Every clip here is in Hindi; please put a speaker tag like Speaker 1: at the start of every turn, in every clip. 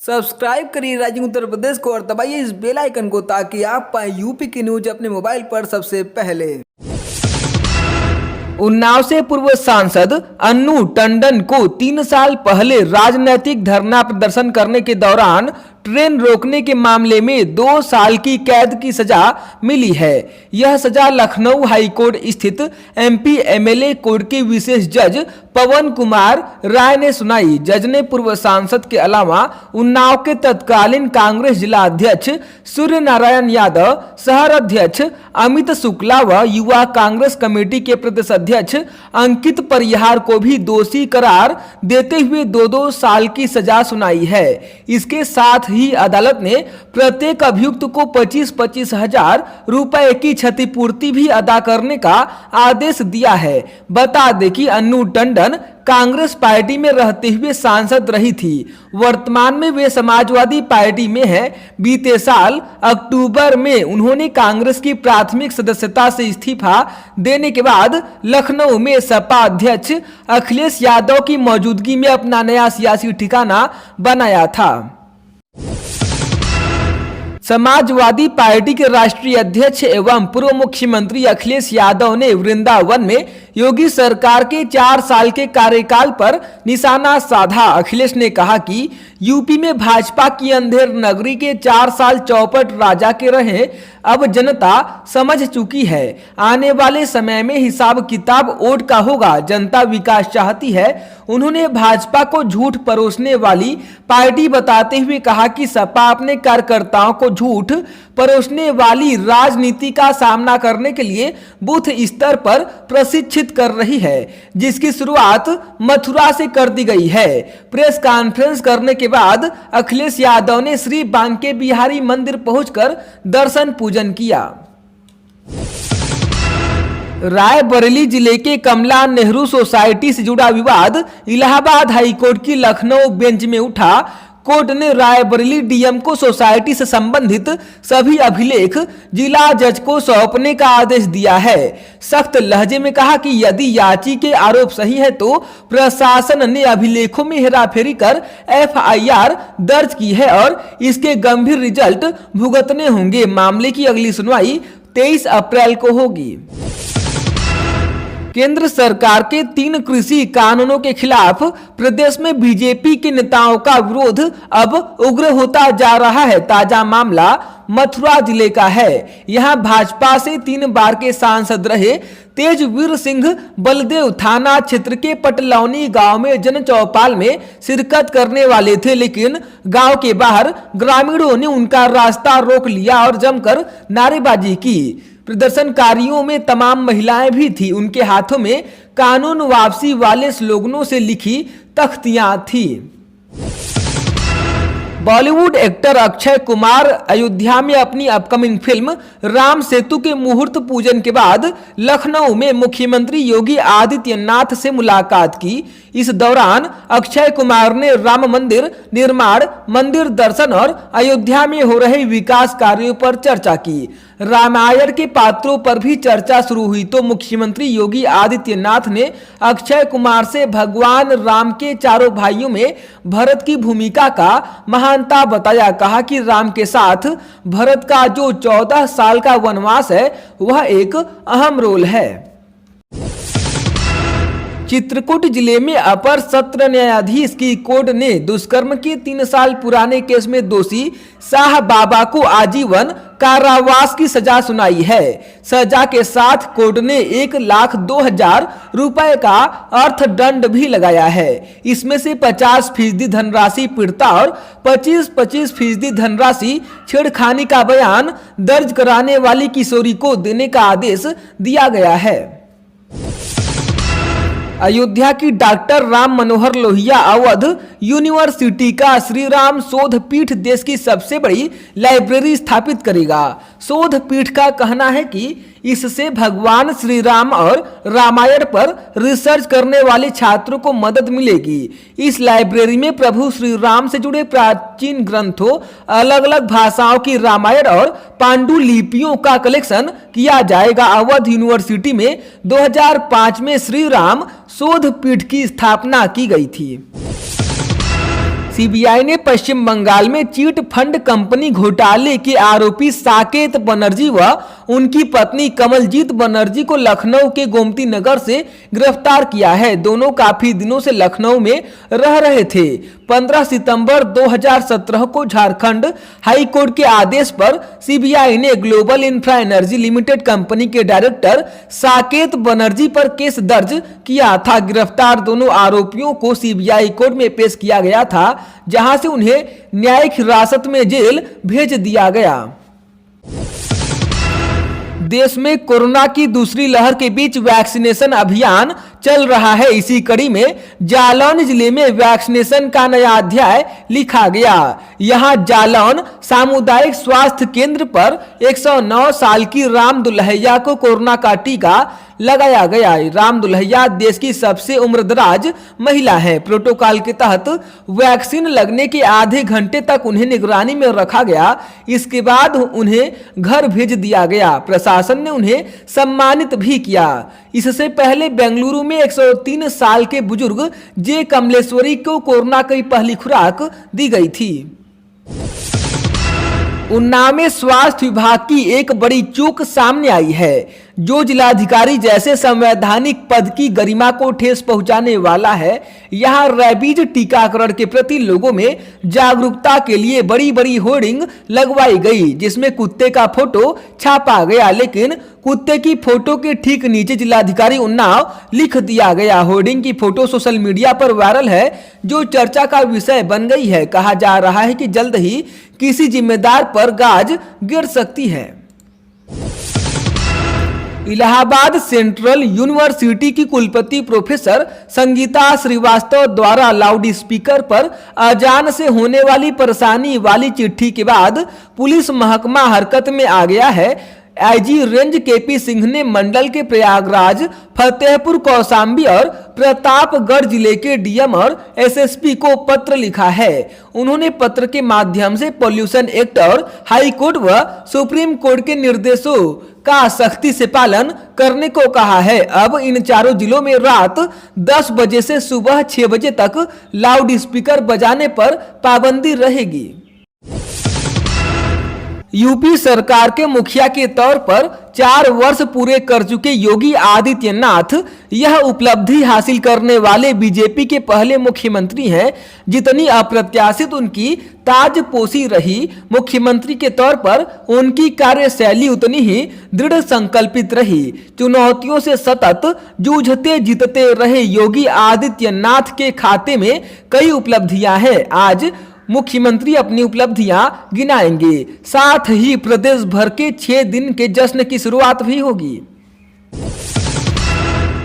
Speaker 1: सब्सक्राइब करिए राइजिंग उत्तर प्रदेश को और दबाइए इस बेल आइकन को ताकि आप पाए यूपी की न्यूज अपने मोबाइल पर सबसे पहले। उन्नाव से पूर्व सांसद अन्नू टंडन को 3 साल पहले राजनीतिक धरना प्रदर्शन करने के दौरान ट्रेन रोकने के मामले में 2 साल की कैद की सजा मिली है। यह सजा लखनऊ हाईकोर्ट स्थित एमपी एमएलए कोर्ट के विशेष जज पवन कुमार राय ने सुनाई। जज ने पूर्व सांसद के अलावा उन्नाव के तत्कालीन कांग्रेस जिला अध्यक्ष सूर्य नारायण यादव, शहर अध्यक्ष अमित शुक्ला व युवा कांग्रेस कमेटी के प्रदेश अध्यक्ष अंकित परिहार को भी दोषी करार देते हुए 2-2 साल की सजा सुनाई है। इसके साथ ही अदालत ने प्रत्येक अभियुक्त को 25-25 हजार रुपए की क्षतिपूर्ति भी अदा करने का आदेश दिया है। बता दें कि अन्नू टंडन कांग्रेस पार्टी में रहते हुए सांसद रही थी। वर्तमान में वे समाजवादी पार्टी में हैं। बीते साल अक्टूबर में उन्होंने कांग्रेस की प्राथमिक सदस्यता से इस्तीफा देने के बाद लखनऊ में सपा अध्यक्ष अखिलेश यादव की मौजूदगी में अपना नया सियासी ठिकाना बनाया था। समाजवादी पार्टी के राष्ट्रीय अध्यक्ष एवं पूर्व मुख्यमंत्री अखिलेश यादव ने वृंदावन में योगी सरकार के 4 साल के कार्यकाल पर निशाना साधा। अखिलेश ने कहा कि यूपी में भाजपा की अंधेर नगरी के 4 साल चौपट राजा के रहे। अब जनता समझ चुकी है, आने वाले समय में हिसाब किताब वोट का होगा। जनता विकास चाहती है। उन्होंने भाजपा को झूठ परोसने वाली पार्टी बताते हुए कहा कि सपा अपने कार्यकर्ताओं को झूठ परोसने वाली राजनीति का सामना करने के लिए बूथ स्तर पर प्रशिक्षित कर रही है, जिसकी शुरुआत मथुरा से कर दी गई है। प्रेस कॉन्फ्रेंस करने के बाद अखिलेश यादव ने श्री बांके बिहारी मंदिर पहुंचकर दर्शन पूजन किया। रायबरेली जिले के कमला नेहरू सोसाइटी से जुड़ा विवाद इलाहाबाद हाईकोर्ट की लखनऊ बेंच में उठा। कोर्ट ने रायबरेली डीएम को सोसाइटी से संबंधित सभी अभिलेख जिला जज को सौंपने का आदेश दिया है। सख्त लहजे में कहा कि यदि याची के आरोप सही है तो प्रशासन ने अभिलेखों में हेराफेरी कर एफआईआर दर्ज की है और इसके गंभीर रिजल्ट भुगतने होंगे। मामले की अगली सुनवाई 23 अप्रैल को होगी। केंद्र सरकार के 3 कृषि कानूनों के खिलाफ प्रदेश में बीजेपी के नेताओं का विरोध अब उग्र होता जा रहा है। ताजा मामला मथुरा जिले का है। यहां भाजपा से 3 बार के सांसद रहे तेजवीर सिंह बलदेव थाना क्षेत्र के पटलौनी गांव में जन चौपाल में शिरकत करने वाले थे, लेकिन गांव के बाहर ग्रामीणों ने उनका रास्ता रोक लिया और जमकर नारेबाजी की। प्रदर्शनकारियों में तमाम महिलाएं भी थी। उनके हाथों में कानून वापसी वाले स्लोगनों से लिखी तख्तियां थी। बॉलीवुड एक्टर अक्षय कुमार अयोध्या में अपनी अपकमिंग फिल्म राम सेतु के मुहूर्त पूजन के बाद लखनऊ में मुख्यमंत्री योगी आदित्यनाथ से मुलाकात की। इस दौरान अक्षय कुमार ने राम मंदिर निर्माण, मंदिर दर्शन और अयोध्या में हो रहे विकास कार्यों पर चर्चा की। रामायण के पात्रों पर भी चर्चा शुरू हुई तो मुख्यमंत्री योगी आदित्यनाथ ने अक्षय कुमार से भगवान राम के चारों भाइयों में भरत की भूमिका का महानता बताया। कहा कि राम के साथ भरत का जो 14 साल का वनवास है वह एक अहम रोल है। चित्रकूट जिले में अपर सत्र न्यायाधीश की कोर्ट ने दुष्कर्म के 3 साल पुराने केस में दोषी शाह बाबा को आजीवन कारावास की सजा सुनाई है। सजा के साथ कोर्ट ने 1,02,000 रुपए का अर्थदंड भी लगाया है। इसमें से 50% धनराशि पीड़िता और 25% धनराशि छेड़खानी का बयान दर्ज कराने वाली किशोरी को देने का आदेश दिया गया है। अयोध्या की डॉक्टर राम मनोहर लोहिया अवध यूनिवर्सिटी का श्री राम शोध पीठ देश की सबसे बड़ी लाइब्रेरी स्थापित करेगा। शोध पीठ का कहना है कि इससे भगवान श्री राम और रामायण पर रिसर्च करने वाले छात्रों को मदद मिलेगी। इस लाइब्रेरी में प्रभु श्री राम से जुड़े प्राचीन ग्रंथों, अलग अलग भाषाओं की रामायण और पांडुलिपियों का कलेक्शन किया जाएगा। अवध यूनिवर्सिटी में 2005 में श्री राम शोध पीठ की स्थापना की गई थी। सीबीआई ने पश्चिम बंगाल में चीट फंड कंपनी घोटाले के आरोपी साकेत बनर्जी व उनकी पत्नी कमलजीत बनर्जी को लखनऊ के गोमती नगर से गिरफ्तार किया है। दोनों काफी दिनों से लखनऊ में रह रहे थे। 15 सितंबर 2017 को झारखंड हाई कोर्ट के आदेश पर सीबीआई ने global infra energy limited company के डायरेक्टर साकेत बनर्जी पर केस दर्ज किया था। गिरफ्तार दोनों आरोपियों को सीबीआई कोर्ट में पेश किया गया था, जहां से उन्हें न्यायिक हिरासत में जेल भेज दिया गया। देश में कोरोना की दूसरी लहर के बीच वैक्सीनेशन अभियान चल रहा है। इसी कड़ी में जालौन जिले में वैक्सीनेशन का नया अध्याय लिखा गया। यहां जालौन सामुदायिक स्वास्थ्य केंद्र पर 109 साल की राम दुल्हैया को कोरोना का टीका लगाया गया। राम दुल्हैया देश की सबसे उम्रदराज महिला है। प्रोटोकॉल के तहत वैक्सीन लगने के आधे घंटे तक उन्हें निगरानी में रखा गया। इसके बाद उन्हें घर भेज दिया गया। प्रशासन ने उन्हें सम्मानित भी किया। इससे पहले बेंगलुरु में 103 साल के बुजुर्ग जे कमलेश्वरी को कोरोना की पहली खुराक दी गई थी। उन्नाव में स्वास्थ्य विभाग की एक बड़ी चूक सामने आई है, जो जिलाधिकारी जैसे संवैधानिक पद की गरिमा को ठेस पहुंचाने वाला है। यहां रैबीज टीकाकरण के प्रति लोगों में जागरूकता के लिए बड़ी बड़ी होर्डिंग लगवाई गई, जिसमें कुत्ते का फोटो छापा गया, लेकिन कुत्ते की फोटो के ठीक नीचे जिलाधिकारी उन्नाव लिख दिया गया। होर्डिंग की फोटो सोशल मीडिया पर वायरल है, जो चर्चा का विषय बन गई है। कहा जा रहा है कि जल्द ही किसी जिम्मेदार पर गाज गिर सकती है। इलाहाबाद सेंट्रल यूनिवर्सिटी की कुलपति प्रोफेसर संगीता श्रीवास्तव द्वारा लाउड स्पीकर पर अजान से होने वाली परेशानी वाली चिट्ठी के बाद पुलिस महकमा हरकत में आ गया है। आईजी रेंज केपी सिंह ने मंडल के प्रयागराज, फतेहपुर कौशाम्बी और प्रतापगढ़ जिले के डीएम और एसएसपी को पत्र लिखा है। उन्होंने पत्र के माध्यम से पॉल्यूशन एक्ट और हाई कोर्ट व सुप्रीम कोर्ट के निर्देशों का सख्ती से पालन करने को कहा है। अब इन चारों जिलों में रात 10 बजे से सुबह 6 बजे तक लाउड स्पीकर बजाने पर पाबंदी रहेगी। यूपी सरकार के मुखिया के तौर पर 4 वर्ष पूरे कर चुके योगी आदित्यनाथ यह उपलब्धि हासिल करने वाले बीजेपी के पहले मुख्यमंत्री हैं। जितनी अप्रत्याशित उनकी ताजपोशी रही मुख्यमंत्री के तौर पर, उनकी कार्यशैली उतनी ही दृढ़ संकल्पित रही। चुनौतियों से सतत जूझते जीतते रहे योगी आदित्यनाथ के खाते में कई उपलब्धियां हैं। आज मुख्यमंत्री अपनी उपलब्धियां गिनाएंगे, साथ ही प्रदेश भर के 6 दिन के जश्न की शुरुआत भी होगी।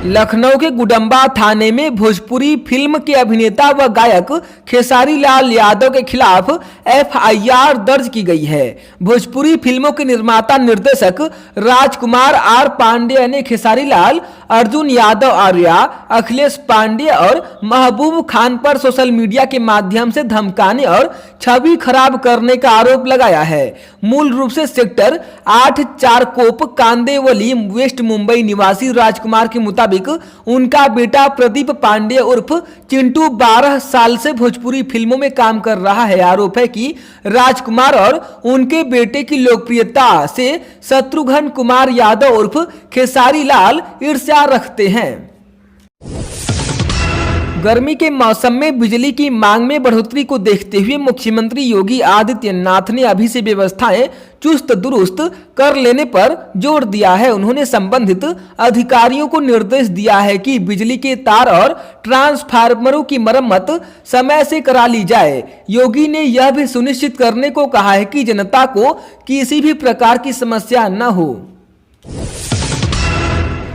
Speaker 1: लखनऊ के गुडम्बा थाने में भोजपुरी फिल्म के अभिनेता व गायक खेसारी लाल यादव के खिलाफ एफआईआर दर्ज की गई है। भोजपुरी फिल्मों के निर्माता निर्देशक राजकुमार आर पांडे ने खेसारी लाल, अर्जुन यादव आर्या, अखिलेश पांडे और महबूब खान पर सोशल मीडिया के माध्यम से धमकाने और छवि खराब करने का आरोप लगाया है। मूल रूप से सेक्टर 8 चारकोप कांदेवली वेस्ट मुंबई निवासी राजकुमार के मुताबिक उनका बेटा प्रदीप पांडे उर्फ चिंटू 12 साल से भोजपुरी फिल्मों में काम कर रहा है। आरोप है कि राजकुमार और उनके बेटे की लोकप्रियता से शत्रुघ्न कुमार यादव उर्फ खेसारी लाल ईर्ष्या रखते हैं। गर्मी के मौसम में बिजली की मांग में बढ़ोतरी को देखते हुए मुख्यमंत्री योगी आदित्यनाथ ने अभी से व्यवस्थाएं चुस्त दुरुस्त कर लेने पर जोर दिया है। उन्होंने संबंधित अधिकारियों को निर्देश दिया है कि बिजली के तार और ट्रांसफार्मरों की मरम्मत समय से करा ली जाए। योगी ने यह भी सुनिश्चित करने को कहा है कि जनता को किसी भी प्रकार की समस्या न हो।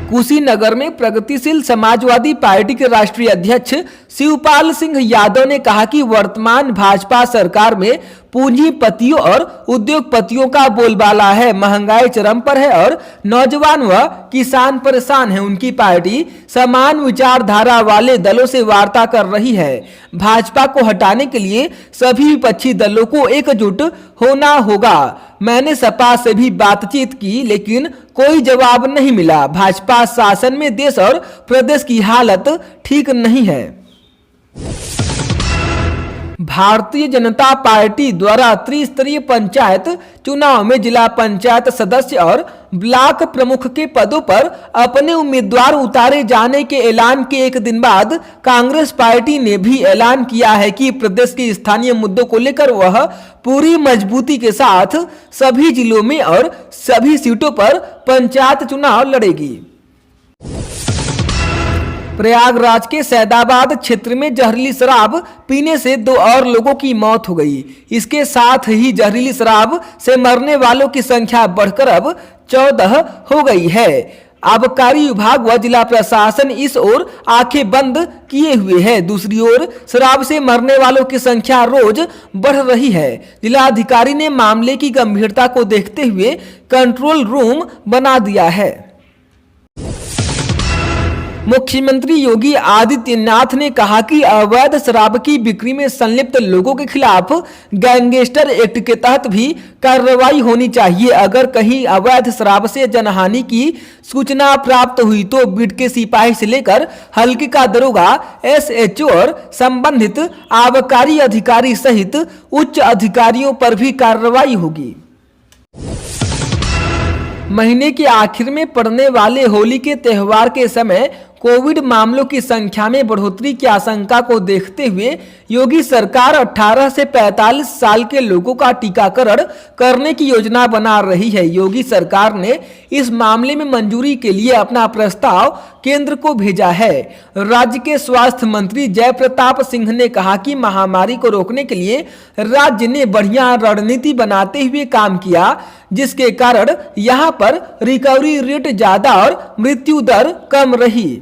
Speaker 1: कुशीनगर में प्रगतिशील समाजवादी पार्टी के राष्ट्रीय अध्यक्ष शिवपाल सिंह यादव ने कहा कि वर्तमान भाजपा सरकार में पूंजीपतियों और उद्योगपतियों का बोलबाला है। महंगाई चरम पर है और नौजवान व किसान परेशान हैं। उनकी पार्टी समान विचारधारा वाले दलों से वार्ता कर रही है। भाजपा को हटाने के लिए सभी विपक्षी दलों को एकजुट होना होगा। मैंने सपा से भी बातचीत की, लेकिन कोई जवाब नहीं मिला। भाजपा शासन में देश और प्रदेश की हालत ठीक नहीं है। भारतीय जनता पार्टी द्वारा त्रिस्तरीय पंचायत चुनाव में जिला पंचायत सदस्य और ब्लॉक प्रमुख के पदों पर अपने उम्मीदवार उतारे जाने के ऐलान के एक दिन बाद कांग्रेस पार्टी ने भी ऐलान किया है कि प्रदेश के स्थानीय मुद्दों को लेकर वह पूरी मजबूती के साथ सभी जिलों में और सभी सीटों पर पंचायत चुनाव लड़ेगी। प्रयागराज के सैदाबाद क्षेत्र में जहरीली शराब पीने से 2 और लोगों की मौत हो गई। इसके साथ ही जहरीली शराब से मरने वालों की संख्या बढ़कर अब 14 हो गई है। आबकारी विभाग व जिला प्रशासन इस ओर आंखें बंद किए हुए है। दूसरी ओर शराब से मरने वालों की संख्या रोज बढ़ रही है। जिलाधिकारी ने मामले की गंभीरता को देखते हुए कंट्रोल रूम बना दिया है। मुख्यमंत्री योगी आदित्यनाथ ने कहा कि अवैध शराब की बिक्री में संलिप्त लोगों के खिलाफ गैंगस्टर एक्ट के तहत भी कार्रवाई होनी चाहिए। अगर कहीं अवैध शराब से जनहानि की सूचना प्राप्त हुई तो बीट के सिपाही से लेकर हल्के का दरोगा, SHO और संबंधित आबकारी अधिकारी सहित उच्च अधिकारियों पर भी कार्रवाई होगी। महीने के आखिर में पड़ने वाले होली के त्योहार के समय कोविड मामलों की संख्या में बढ़ोतरी की आशंका को देखते हुए योगी सरकार 18 से 45 साल के लोगों का टीकाकरण करने की योजना बना रही है। योगी सरकार ने इस मामले में मंजूरी के लिए अपना प्रस्ताव केंद्र को भेजा है। राज्य के स्वास्थ्य मंत्री जय प्रताप सिंह ने कहा कि महामारी को रोकने के लिए राज्य ने बढ़िया रणनीति बनाते हुए काम किया, जिसके कारण यहाँ पर रिकवरी रेट ज्यादा और मृत्यु दर कम रही।